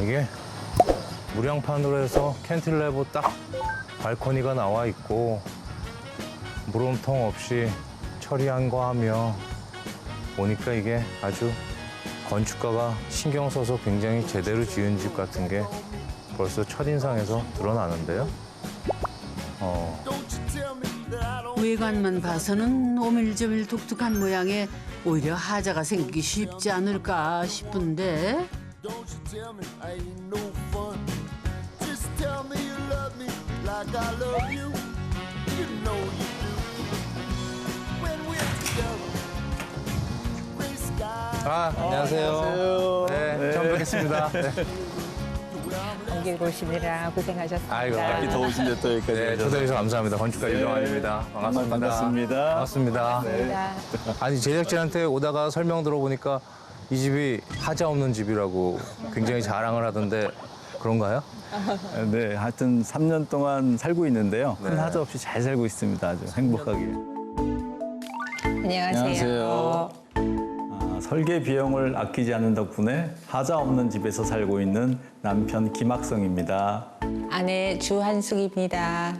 이게 무량판으로 해서 캔틸레버 딱 발코니가 나와 있고 물음통 없이 처리한 거 하며 보니까 이게 아주 건축가가 신경 써서 굉장히 제대로 지은 집 같은 게 벌써 첫인상에서 드러나는데요. 외관만 봐서는 오밀조밀 독특한 모양에 오히려 하자가 생기기 쉽지 않을까 싶은데 안녕하세요. 네, 처음 뵙겠습니다. 네. 길 보시느라 고생하셨습니다. 아이고, 이 더우신데 또 여기까지 네, 오셔서. 초대해주셔서 감사합니다. 건축가 유정환입니다. 반갑습니다. 반갑습니다. 반갑습니다. 네. 아니, 제작진한테 오다가 설명 들어보니까 이 집이 하자 없는 집이라고 굉장히 자랑을 하던데 그런가요? 네, 하여튼 3년 동안 살고 있는데요. 큰 네. 하자 없이 잘 살고 있습니다. 아주 행복하게. 안녕하세요. 설계 비용을 아끼지 않는 덕분에 하자 없는 집에서 살고 있는 남편 김학성입니다. 아내 주한숙입니다.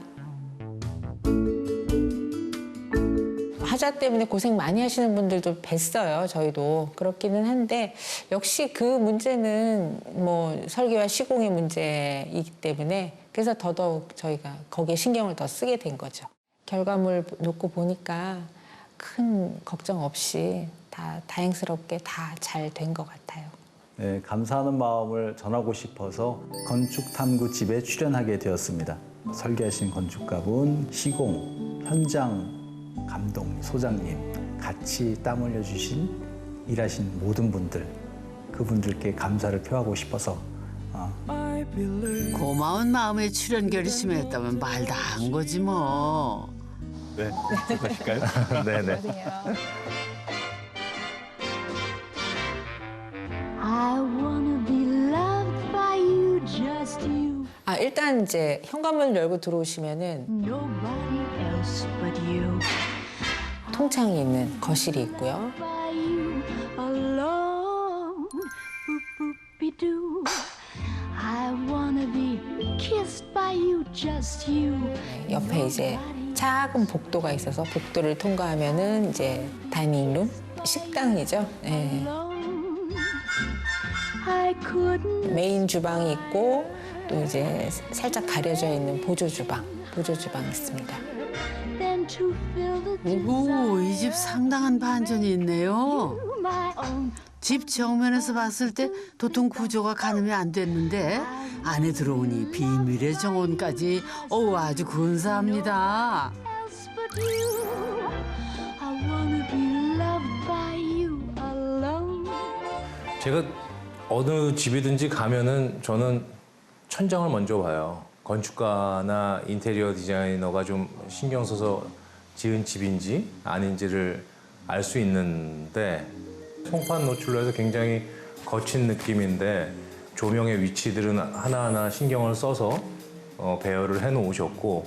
하자 때문에 고생 많이 하시는 분들도 뵀어요. 저희도 그렇기는 한데 역시 그 문제는 뭐 설계와 시공의 문제이기 때문에 그래서 더더욱 저희가 거기에 신경을 더 쓰게 된 거죠. 결과물 놓고 보니까 큰 걱정 없이 다 다행스럽게 다 잘 된 것 같아요. 네, 감사하는 마음을 전하고 싶어서 건축탐구 집에 출연하게 되었습니다. 설계하신 건축가분, 시공, 현장 감독, 소장님, 같이 땀 흘려주신 일하신 모든 분들, 그분들께 감사를 표하고 싶어서 고마운 마음에 출연 결심했다면 말 다 한 거지 뭐. 네, 가실까요? 네네. I wanna be loved by you, just you. 일단 이제 현관문을 열고 들어오시면은 Nobody else but you. 통창이 있는 거실이 있고요. By you alone. Boop-boop-be-doo. I wanna be kissed by you, just you. 옆에 이제 작은 복도가 있어서 복도를 통과하면은 이제 다이닝룸, 식당이죠. 네. Alone. I couldn't 메인 주방이 있고 또 이제 살짝 가려져 있는 보조 주방 있습니다. then to fill the 오호, 이 집 상당한 반전이 있네요. my own. 집 정면에서 봤을 때 도통 구조가 가늠이 안 됐는데 안에 들어오니 비밀의 정원까지 아주 근사합니다. else but you. I wanna be loved by you alone. 제가 어느 집이든지 가면은 저는 천장을 먼저 봐요. 건축가나 인테리어 디자이너가 좀 신경 써서 지은 집인지 아닌지를 알 수 있는데 송판 노출로 해서 굉장히 거친 느낌인데 조명의 위치들은 하나하나 신경을 써서 배열을 해놓으셨고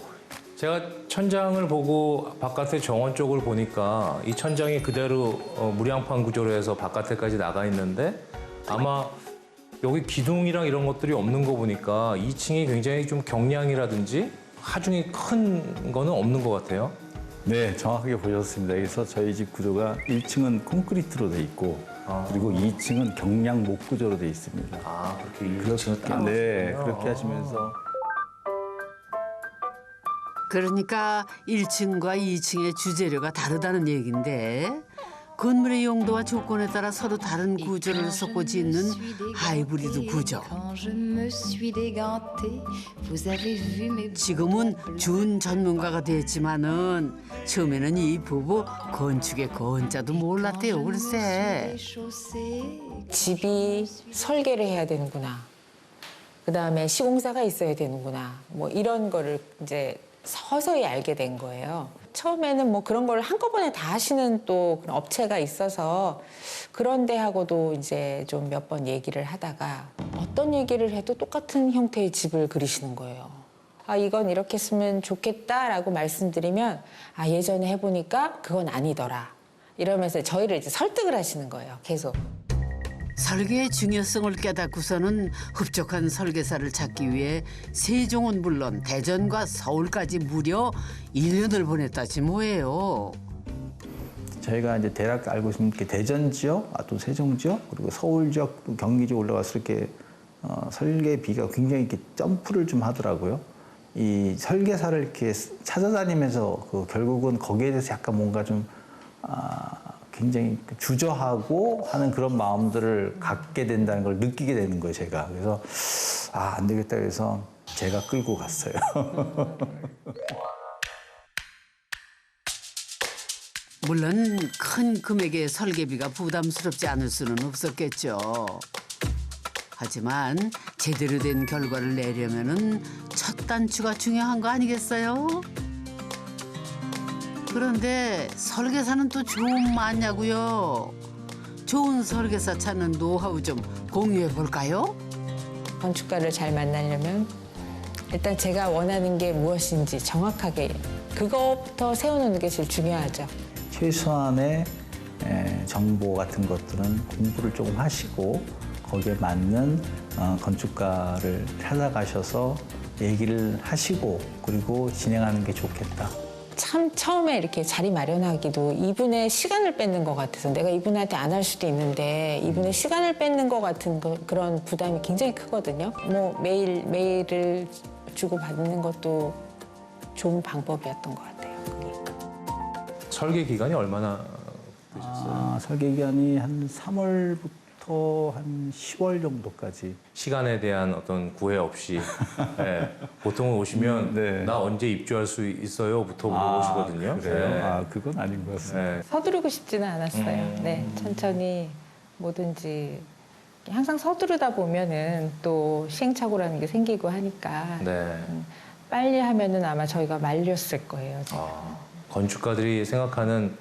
제가 천장을 보고 바깥의 정원 쪽을 보니까 이 천장이 그대로 무량판 구조로 해서 바깥에까지 나가 있는데 아마 여기 기둥이랑 이런 것들이 없는 거 보니까 2층이 굉장히 좀 경량이라든지 하중이 큰 거는 없는 것 같아요. 네, 정확하게 보셨습니다. 그래서 저희 집 구조가 1층은 콘크리트로 돼 있고 그리고 2층은 경량 목 구조로 돼 있습니다. 그렇게 2층은 따로 네, 있군요. 그렇게 하시면서 그러니까 1층과 2층의 주재료가 다르다는 얘긴데 건물의 용도와 조건에 따라 서로 다른 구조를 섞고 짓는 하이브리드 구조. 지금은 준 전문가가 됐지만은 처음에는 이 부부 건축의 건자도 몰랐대요, 글쎄. 집이 설계를 해야 되는구나. 그다음에 시공사가 있어야 되는구나. 뭐 이런 거를 이제 서서히 알게 된 거예요. 처음에는 뭐 그런 걸 한꺼번에 다 하시는 또 그런 업체가 있어서 그런 데하고도 이제 좀 몇 번 얘기를 하다가 어떤 얘기를 해도 똑같은 형태의 집을 그리시는 거예요. 이건 이렇게 쓰면 좋겠다라고 말씀드리면 예전에 해보니까 그건 아니더라. 이러면서 저희를 이제 설득을 하시는 거예요, 계속. 설계의 중요성을 깨닫고서는 흡족한 설계사를 찾기 위해 세종은 물론 대전과 서울까지 무려 1년을 보냈다지 뭐예요. 저희가 이제 대략 알고 있으면 이렇게 대전 지역, 또 세종 지역, 그리고 서울 지역, 또 경기 지역 올라가서 이렇게 설계비가 굉장히 이렇게 점프를 좀 하더라고요. 이 설계사를 이렇게 찾아다니면서 결국은 거기에 대해서 약간 뭔가 좀 굉장히 주저하고 하는 그런 마음들을 갖게 된다는 걸 느끼게 되는 거예요, 제가. 그래서 안 되겠다 그래서 제가 끌고 갔어요. 물론 큰 금액의 설계비가 부담스럽지 않을 수는 없었겠죠. 하지만 제대로 된 결과를 내려면은 첫 단추가 중요한 거 아니겠어요? 그런데 설계사는 또 좀 많냐고요. 좋은 설계사 찾는 노하우 좀 공유해 볼까요? 건축가를 잘 만나려면 일단 제가 원하는 게 무엇인지 정확하게 그거부터 세워놓는 게 제일 중요하죠. 최소한의 정보 같은 것들은 공부를 조금 하시고 거기에 맞는 건축가를 찾아가셔서 얘기를 하시고 그리고 진행하는 게 좋겠다. 참 처음에 이렇게 자리 마련하기도 이분의 시간을 뺏는 것 같아서 내가 이분한테 안 할 수도 있는데 이분의 시간을 뺏는 것 같은 그런 부담이 굉장히 크거든요. 뭐 메일을 주고 받는 것도 좋은 방법이었던 것 같아요. 그게. 설계 기간이 얼마나 되셨어요? 설계 기간이 한 3월부터 한 10월 정도까지. 시간에 대한 어떤 구애 없이 예, 보통은 오시면 네. 나 언제 입주할 수 있어요?부터 물어보시거든요. 그래요? 네. 그건 아닌 것 같습니다. 네. 서두르고 싶지는 않았어요. 네, 천천히 뭐든지 항상 서두르다 보면은 또 시행착오라는 게 생기고 하니까 네. 빨리 하면은 아마 저희가 말렸을 거예요. 건축가들이 생각하는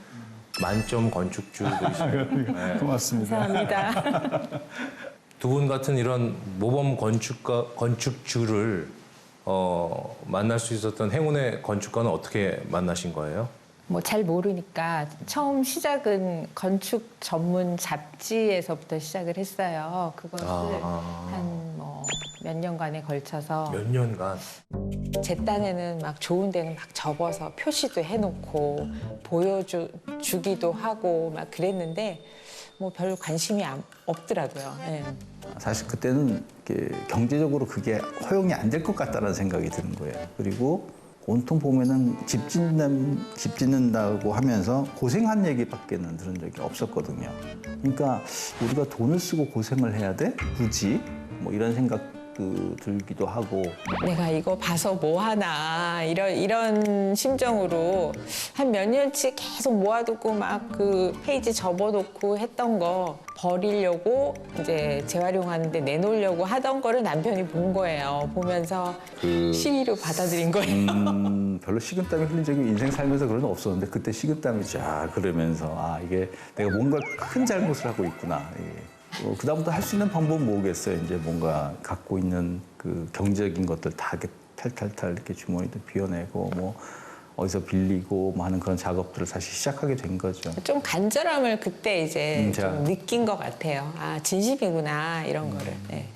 만점 건축주들이시죠. 네. 고맙습니다. 감사합니다. 두 분 같은 이런 모범 건축주를 만날 수 있었던 행운의 건축가는 어떻게 만나신 거예요? 뭐 잘 모르니까 처음 시작은 건축 전문 잡지에서부터 시작을 했어요. 그것을 한 뭐 몇 년간에 걸쳐서 몇 년간. 제 딴에는 막 좋은 데는 막 접어서 표시도 해놓고 보여주기도 하고 막 그랬는데 뭐 별 관심이 없더라고요. 네. 사실 그때는 이렇게 경제적으로 그게 허용이 안 될 것 같다는 생각이 드는 거예요. 그리고 온통 보면은 집 짓는다고 하면서 고생한 얘기밖에는 들은 적이 없었거든요. 그러니까 우리가 돈을 쓰고 고생을 해야 돼? 굳이? 뭐 이런 생각도 들기도 하고. 내가 이거 봐서 뭐 하나 이런 심정으로 한 몇 년치 계속 모아두고 막 그 페이지 접어놓고 했던 거 버리려고 이제 재활용하는데 내놓으려고 하던 거를 남편이 본 거예요. 보면서 시위로 받아들인 거예요. 별로 식은땀이 흘린 적이 인생 살면서 그런 건 없었는데 그때 식은땀이 쫙 흐르면서 이게 내가 뭔가 큰 잘못을 하고 있구나. 그다음부터 할 수 있는 방법은 뭐겠어요. 이제 뭔가 갖고 있는 그 경제적인 것들 다 이렇게 탈탈탈 이렇게 주머니도 비워내고 뭐 어디서 빌리고 뭐 하는 그런 작업들을 다시 시작하게 된 거죠. 좀 간절함을 그때 이제 제가- 좀 느낀 것 같아요. 아, 진심이구나 이런 거를. 네.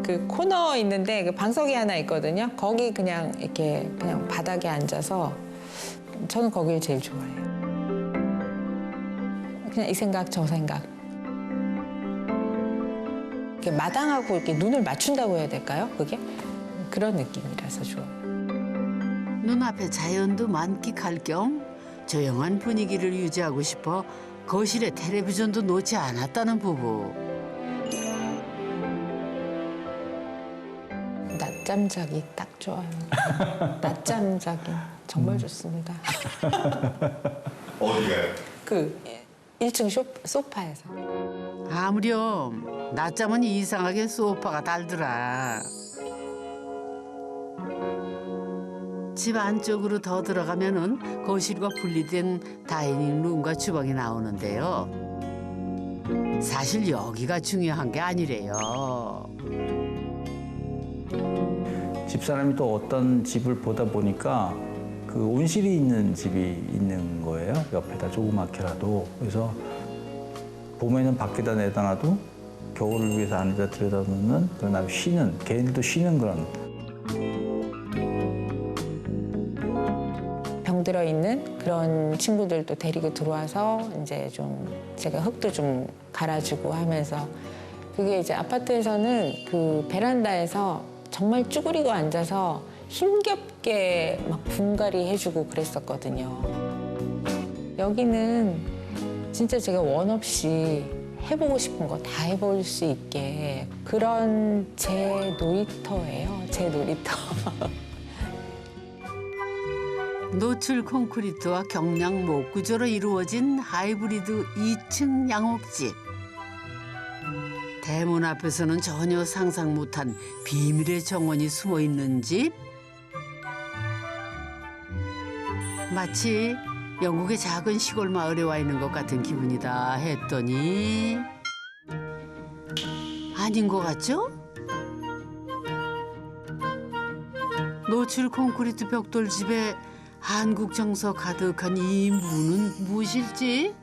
그 코너 있는데 그 방석이 하나 있거든요. 거기 그냥 이렇게 그냥 바닥에 앉아서 저는 거기를 제일 좋아해요. 그냥 이 생각 저 생각. 이렇게 마당하고 이렇게 눈을 맞춘다고 해야 될까요? 그게 그런 느낌이라서 좋아요. 눈앞에 자연도 만끽할 겸 조용한 분위기를 유지하고 싶어 거실에 텔레비전도 놓지 않았다는 부부. 낮잠 자기 딱 좋아요. 낮잠 자기 정말 좋습니다. 어디가요? 그 1층 소파에서. 아무렴 낮잠은 이상하게 소파가 달더라. 집 안쪽으로 더 들어가면은 거실과 분리된 다이닝 룸과 주방이 나오는데요. 사실 여기가 중요한 게 아니래요. 집사람이 또 어떤 집을 보다 보니까 그 온실이 있는 집이 있는 거예요. 옆에다 조그맣게라도. 그래서 봄에는 밖에다 내다 놔도 겨울을 위해서 안에다 들여다놓는 그러나 쉬는, 개인도 쉬는 그런. 병들어 있는 그런 친구들도 데리고 들어와서 이제 좀 제가 흙도 좀 갈아주고 하면서 그게 이제 아파트에서는 그 베란다에서 정말 쭈그리고 앉아서 힘겹게 막 분갈이 해주고 그랬었거든요. 여기는 진짜 제가 원 없이 해보고 싶은 거 다 해볼 수 있게 그런 제 놀이터예요. 제 놀이터. 노출 콘크리트와 경량 목구조로 이루어진 하이브리드 2층 양옥집. 대문 앞에서는 전혀 상상 못한 비밀의 정원이 숨어 있는 집. 마치 영국의 작은 시골 마을에 와 있는 것 같은 기분이다 했더니 아닌 것 같죠? 노출 콘크리트 벽돌 집에 한국 정서 가득한 이 문은 무엇일지?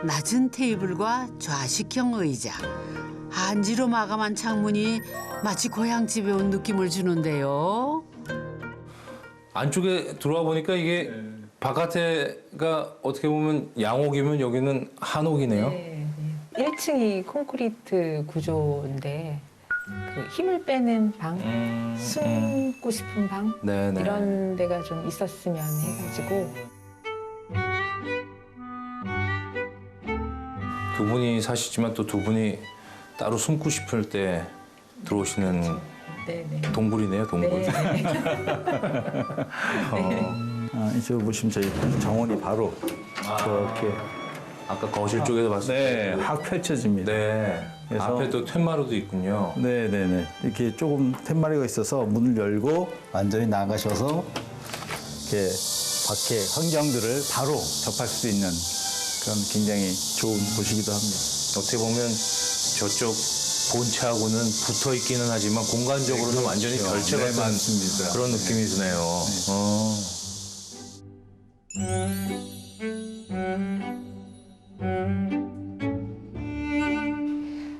낮은 테이블과 좌식형 의자, 한지로 마감한 창문이 마치 고향집에 온 느낌을 주는데요. 안쪽에 들어와 보니까 이게 바깥에가 어떻게 보면 양옥이면 여기는 한옥이네요. 1층이 콘크리트 구조인데 그 힘을 빼는 방, 숨고 싶은 방 네네. 이런 데가 좀 있었으면 해가지고 두 분이 사시지만 또 두 분이 따로 숨고 싶을 때 들어오시는 네네. 동굴이네요, 동굴. 네. 이쪽 보시면 저희 정원이 바로 저렇게 아까 거실 쪽에서 봤을 때. 확 펼쳐집니다. 네. 그래서- 앞에 또 툇마루도 있군요. 네네네. 이렇게 조금 툇마리가 있어서 문을 열고 완전히 나가셔서 이렇게 밖에 환경들을 바로 접할 수 있는 그런 굉장히 좋은 곳이기도 합니다. 어떻게 보면 저쪽 본체하고는 붙어 있기는 하지만 공간적으로는 완전히 별채 네, 같은 맞습니다. 그런 느낌이 드네요.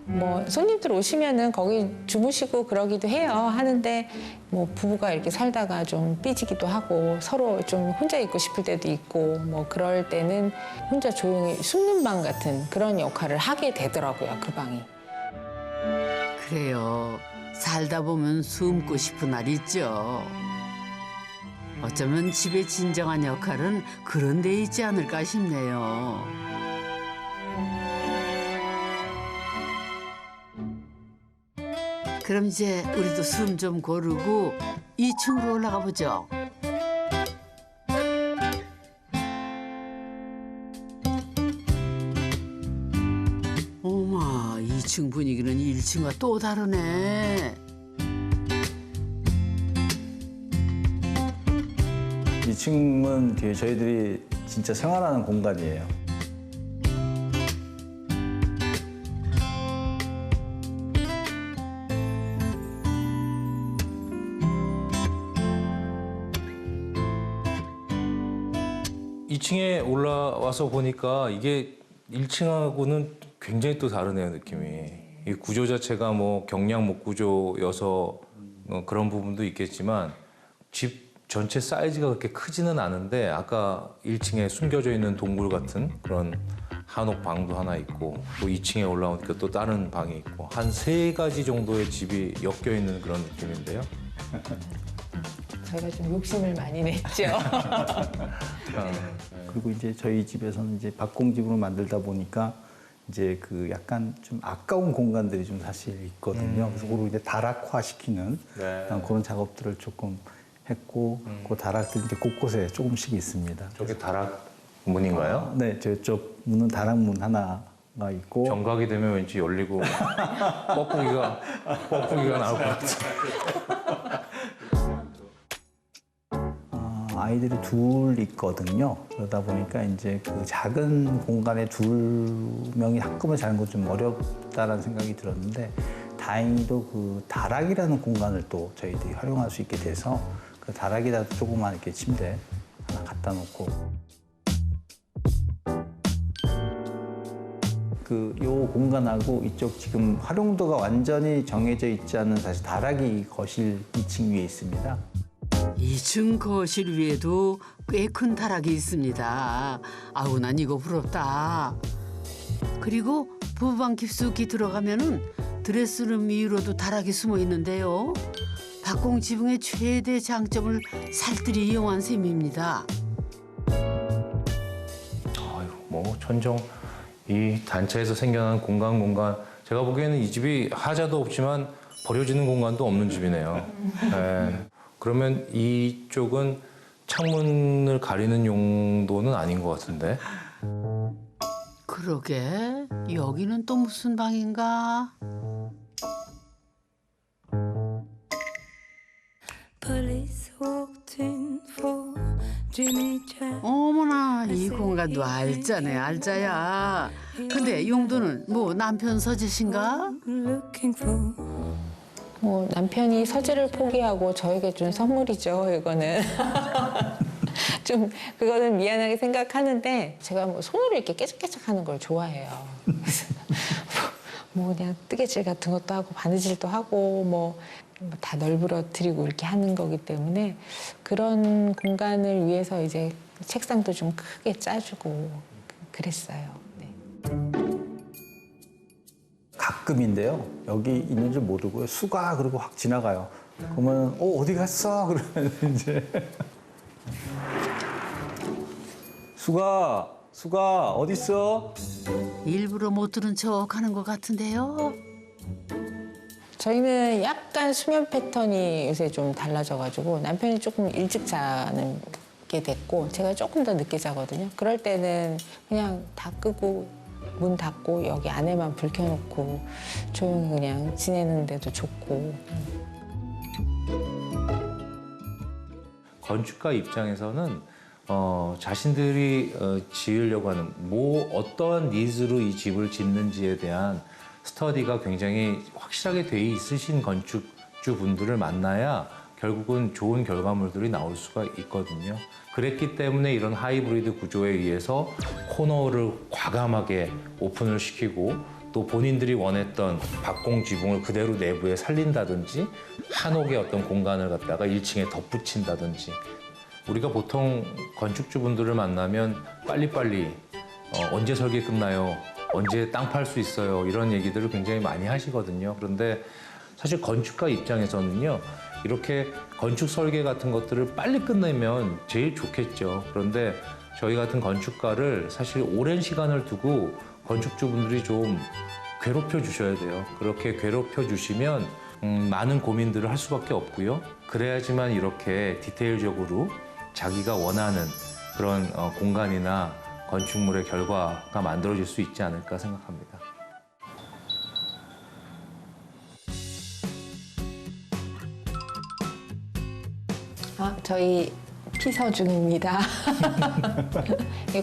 뭐 손님들 오시면은 거기 주무시고 그러기도 해요. 하는데 뭐 부부가 이렇게 살다가 좀 삐지기도 하고 서로 좀 혼자 있고 싶을 때도 있고 뭐 그럴 때는 혼자 조용히 숨는 방 같은 그런 역할을 하게 되더라고요. 그 방이. 그래요. 살다 보면 숨고 싶은 날 있죠. 어쩌면 집의 진정한 역할은 그런 데 있지 않을까 싶네요. 그럼 이제 우리도 숨 좀 고르고 2층으로 올라가 보죠. 어머, 2층 분위기는 1층과 또 다르네. 이 층은 저희들이 진짜 생활하는 공간이에요. 이 2층에 올라와서 보니까 이게 1층하고는 굉장히 또 다르네요, 느낌이. 이 구조 자체가 뭐 경량 목구조여서 그런 부분도 있겠지만 집 전체 사이즈가 그렇게 크지는 않은데 아까 1층에 숨겨져 있는 동굴 같은 그런 한옥 방도 하나 있고 또 2층에 올라오니까 또 다른 방이 있고 한 3가지 정도의 집이 엮여 있는 그런 느낌인데요. 저희가 좀 욕심을 많이 냈죠. 그리고 이제 저희 집에서는 이제 박공집으로 만들다 보니까 이제 그 약간 좀 아까운 공간들이 좀 사실 있거든요. 그래서 그걸 이제 다락화 시키는 네. 그런 작업들을 조금 했고 그 다락들이 이제 곳곳에 조금씩 있습니다. 저게 다락 문인가요? 네, 저쪽 문은 다락문 하나가 있고 정각이 되면 왠지 열리고 뻐꾸기가 나올 것 같아요. 아이들이 둘 있거든요. 그러다 보니까 이제 그 작은 공간에 2명이 한꺼번에 자는 건 좀 어렵다라는 생각이 들었는데 다행히도 그 다락이라는 공간을 또 저희들이 활용할 수 있게 돼서 그 다락에다 조그만 이렇게 침대 하나 갖다 놓고 그 요 공간하고 이쪽 지금 활용도가 완전히 정해져 있지 않은 사실 다락이 거실 2층 위에 있습니다. 2층 거실 위에도 꽤 큰 다락이 있습니다. 아우 난 이거 부럽다. 그리고 부부방 깊숙이 들어가면은 드레스룸 위로도 다락이 숨어 있는데요. 박공 지붕의 최대 장점을 살뜰히 이용한 셈입니다. 아유, 뭐 천정 이 단차에서 생겨난 공간 제가 보기에는 이 집이 하자도 없지만 버려지는 공간도 없는 집이네요. 네. 그러면 이쪽은 창문을 가리는 용도는 아닌 것 같은데. 그러게 여기는 또 무슨 방인가? Police walked in for Jimmy Jack. 어머나 이 공간도 알짜네 알짜야. 근데 용도는 뭐 남편 서재신가? Looking for 뭐 남편이 서재를 포기하고 저에게 준 선물이죠. 이거는 좀 그거는 미안하게 생각하는데 제가 뭐 손으로 이렇게 깨작깨작하는 걸 좋아해요. 뭐 그냥 뜨개질 같은 것도 하고 바느질도 하고 뭐 다 널브러뜨리고 이렇게 하는 거기 때문에 그런 공간을 위해서 이제 책상도 좀 크게 짜주고 그랬어요. 네. 가끔인데요. 여기 있는 줄 모르고요. 수가 그러고 확 지나가요. 그러면 어디 갔어? 그러면 이제 수가 어디 있어? 일부러 못 들은 척 하는 것 같은데요. 저희는 약간 수면 패턴이 요새 좀 달라져가지고 남편이 조금 일찍 자는 게 됐고 제가 조금 더 늦게 자거든요. 그럴 때는 그냥 다 끄고 문 닫고 여기 안에만 불 켜놓고 조용히 그냥 지내는데도 좋고. 건축가 입장에서는 자신들이 지으려고 하는 어떠한 니즈로 이 집을 짓는지에 대한 스터디가 굉장히 확실하게 돼 있으신 건축주 분들을 만나야 결국은 좋은 결과물들이 나올 수가 있거든요. 그랬기 때문에 이런 하이브리드 구조에 의해서 코너를 과감하게 오픈을 시키고 또 본인들이 원했던 박공 지붕을 그대로 내부에 살린다든지 한옥의 어떤 공간을 갖다가 1층에 덧붙인다든지 우리가 보통 건축주분들을 만나면 빨리빨리 언제 설계 끝나요? 언제 땅 팔 수 있어요? 이런 얘기들을 굉장히 많이 하시거든요. 그런데 사실 건축가 입장에서는요. 이렇게 건축 설계 같은 것들을 빨리 끝내면 제일 좋겠죠. 그런데 저희 같은 건축가를 사실 오랜 시간을 두고 건축주분들이 좀 괴롭혀 주셔야 돼요. 그렇게 괴롭혀 주시면 많은 고민들을 할 수밖에 없고요. 그래야지만 이렇게 디테일적으로 자기가 원하는 그런 공간이나 건축물의 결과가 만들어질 수 있지 않을까 생각합니다. 저희 피서 중입니다.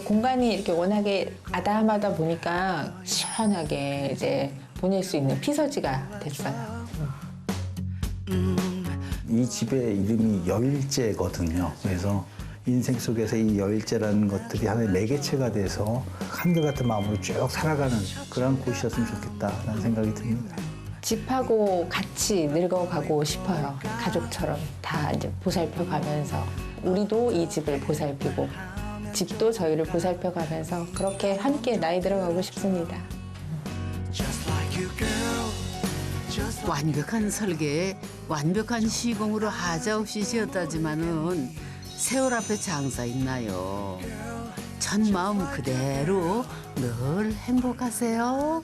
공간이 이렇게 워낙에 아담하다 보니까 시원하게 이제 보낼 수 있는 피서지가 됐어요. 이 집의 이름이 열재거든요. 그래서 인생 속에서 이 열재라는 것들이 하나의 매개체가 돼서 한결같은 마음으로 쭉 살아가는 그런 곳이었으면 좋겠다라는 생각이 듭니다. 집하고 같이 늙어가고 싶어요. 가족처럼 다 이제 보살펴가면서 우리도 이 집을 보살피고 집도 저희를 보살펴가면서 그렇게 함께 나이 들어가고 싶습니다. 완벽한 설계에 완벽한 시공으로 하자 없이 지었다지만은 세월 앞에 장사 있나요? 전 마음 그대로 늘 행복하세요.